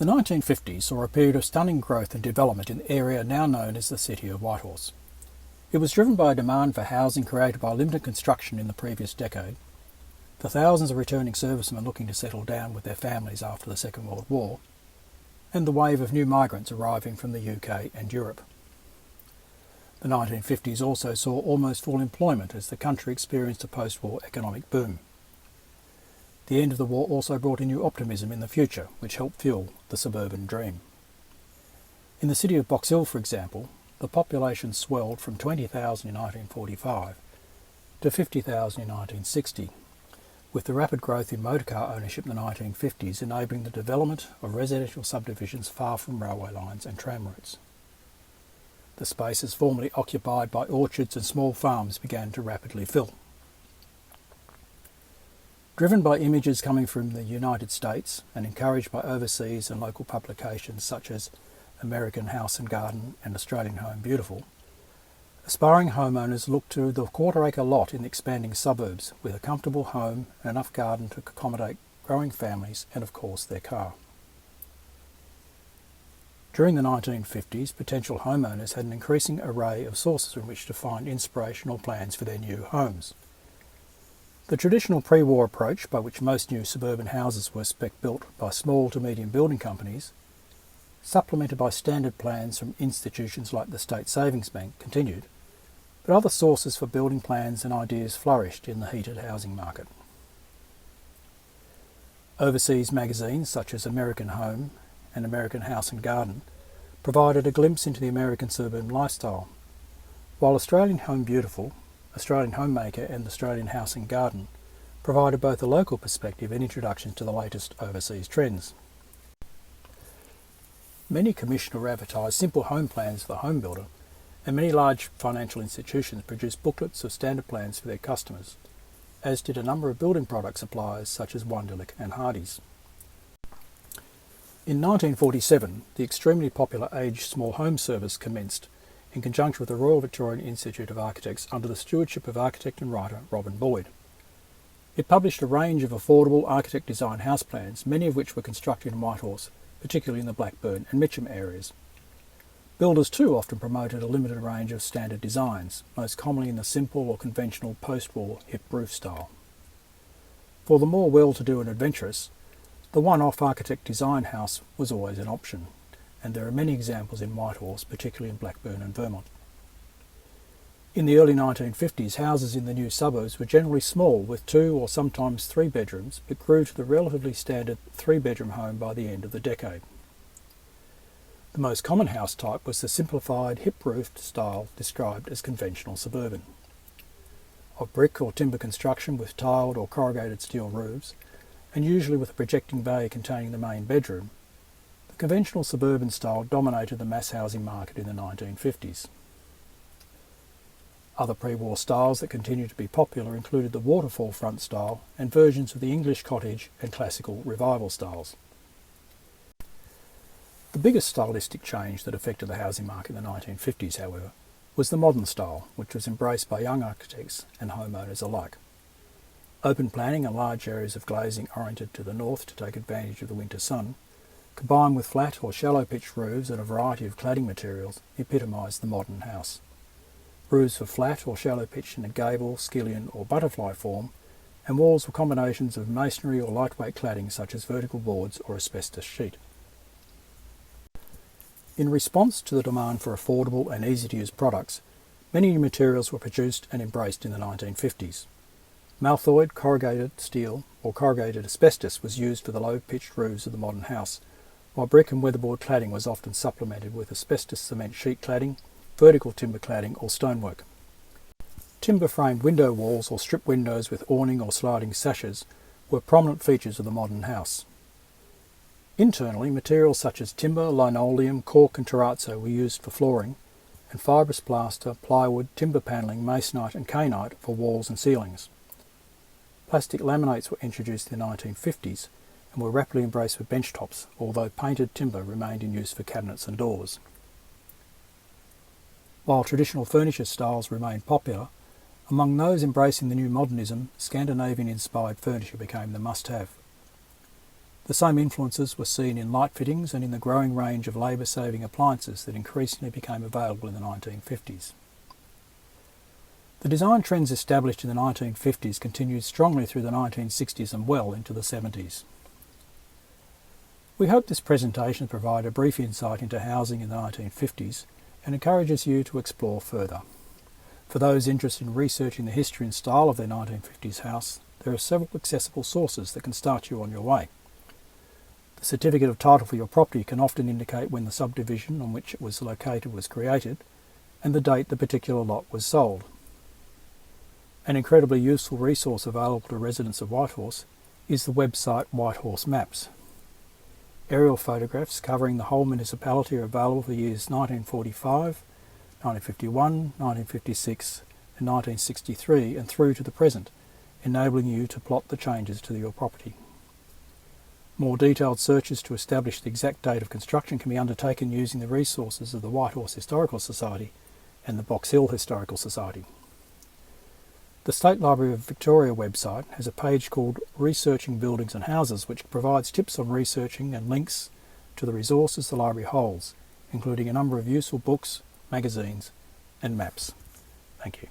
The 1950s saw a period of stunning growth and development in the area now known as the city of Whitehorse. It was driven by a demand for housing created by limited construction in the previous decade, the thousands of returning servicemen looking to settle down with their families after the Second World War, and the wave of new migrants arriving from the UK and Europe. The 1950s also saw almost full employment as the country experienced a post-war economic boom. The end of the war also brought a new optimism in the future, which helped fuel the suburban dream. In the city of Box Hill, for example, the population swelled from 20,000 in 1945 to 50,000 in 1960, with the rapid growth in motorcar ownership in the 1950s enabling the development of residential subdivisions far from railway lines and tram routes. The spaces formerly occupied by orchards and small farms began to rapidly fill. Driven by images coming from the United States and encouraged by overseas and local publications such as American House and Garden and Australian Home Beautiful, aspiring homeowners looked to the quarter-acre lot in the expanding suburbs with a comfortable home and enough garden to accommodate growing families and, of course, their car. During the 1950s, potential homeowners had an increasing array of sources from which to find inspirational plans for their new homes. The traditional pre-war approach, by which most new suburban houses were spec-built by small to medium building companies, supplemented by standard plans from institutions like the State Savings Bank, continued, but other sources for building plans and ideas flourished in the heated housing market. Overseas magazines such as American Home and American House and Garden provided a glimpse into the American suburban lifestyle, while Australian Home Beautiful, Australian Homemaker and Australian House and Garden provided both a local perspective and introductions to the latest overseas trends. Many commissioned or advertised simple home plans for the home builder, and many large financial institutions produced booklets of standard plans for their customers, as did a number of building product suppliers such as Wunderlich and Hardy's. In 1947, the extremely popular Age Small Home Service commenced in conjunction with the Royal Victorian Institute of Architects under the stewardship of architect and writer Robin Boyd. It published a range of affordable architect-designed house plans, many of which were constructed in Whitehorse, particularly in the Blackburn and Mitcham areas. Builders too often promoted a limited range of standard designs, most commonly in the simple or conventional post-war hip roof style. For the more well-to-do and adventurous, the one-off architect design house was always an option, and there are many examples in Whitehorse, particularly in Blackburn and Vermont. In the early 1950s, houses in the new suburbs were generally small, with 2 or sometimes 3 bedrooms, but grew to the relatively standard 3-bedroom home by the end of the decade. The most common house type was the simplified hip-roofed style described as conventional suburban. Of brick or timber construction with tiled or corrugated steel roofs, and usually with a projecting bay containing the main bedroom, the conventional suburban style dominated the mass housing market in the 1950s. Other pre-war styles that continued to be popular included the waterfall front style and versions of the English cottage and classical revival styles. The biggest stylistic change that affected the housing market in the 1950s, however, was the modern style, which was embraced by young architects and homeowners alike. Open planning and large areas of glazing oriented to the north to take advantage of the winter sun, combined with flat or shallow pitched roofs and a variety of cladding materials, epitomised the modern house. Roofs were flat or shallow pitched in a gable, skillion or butterfly form, and walls were combinations of masonry or lightweight cladding such as vertical boards or asbestos sheet. In response to the demand for affordable and easy-to-use products, many new materials were produced and embraced in the 1950s. Malthoid, corrugated steel or corrugated asbestos was used for the low-pitched roofs of the modern house, while brick and weatherboard cladding was often supplemented with asbestos cement sheet cladding, vertical timber cladding or stonework. Timber-framed window walls or strip windows with awning or sliding sashes were prominent features of the modern house. Internally, materials such as timber, linoleum, cork and terrazzo were used for flooring, and fibrous plaster, plywood, timber panelling, masonite and kainite for walls and ceilings. Plastic laminates were introduced in the 1950s and were rapidly embraced for bench tops, although painted timber remained in use for cabinets and doors. While traditional furniture styles remained popular, among those embracing the new modernism, Scandinavian-inspired furniture became the must-have. The same influences were seen in light fittings and in the growing range of labour-saving appliances that increasingly became available in the 1950s. The design trends established in the 1950s continued strongly through the 1960s and well into the 70s. We hope this presentation has provided a brief insight into housing in the 1950s and encourages you to explore further. For those interested in researching the history and style of their 1950s house, there are several accessible sources that can start you on your way. The certificate of title for your property can often indicate when the subdivision on which it was located was created and the date the particular lot was sold. An incredibly useful resource available to residents of Whitehorse is the website Whitehorse Maps. Aerial photographs covering the whole municipality are available for the years 1945, 1951, 1956 and 1963 and through to the present, enabling you to plot the changes to your property. More detailed searches to establish the exact date of construction can be undertaken using the resources of the Whitehorse Historical Society and the Box Hill Historical Society. The State Library of Victoria website has a page called Researching Buildings and Houses, which provides tips on researching and links to the resources the library holds, including a number of useful books, magazines and maps. Thank you.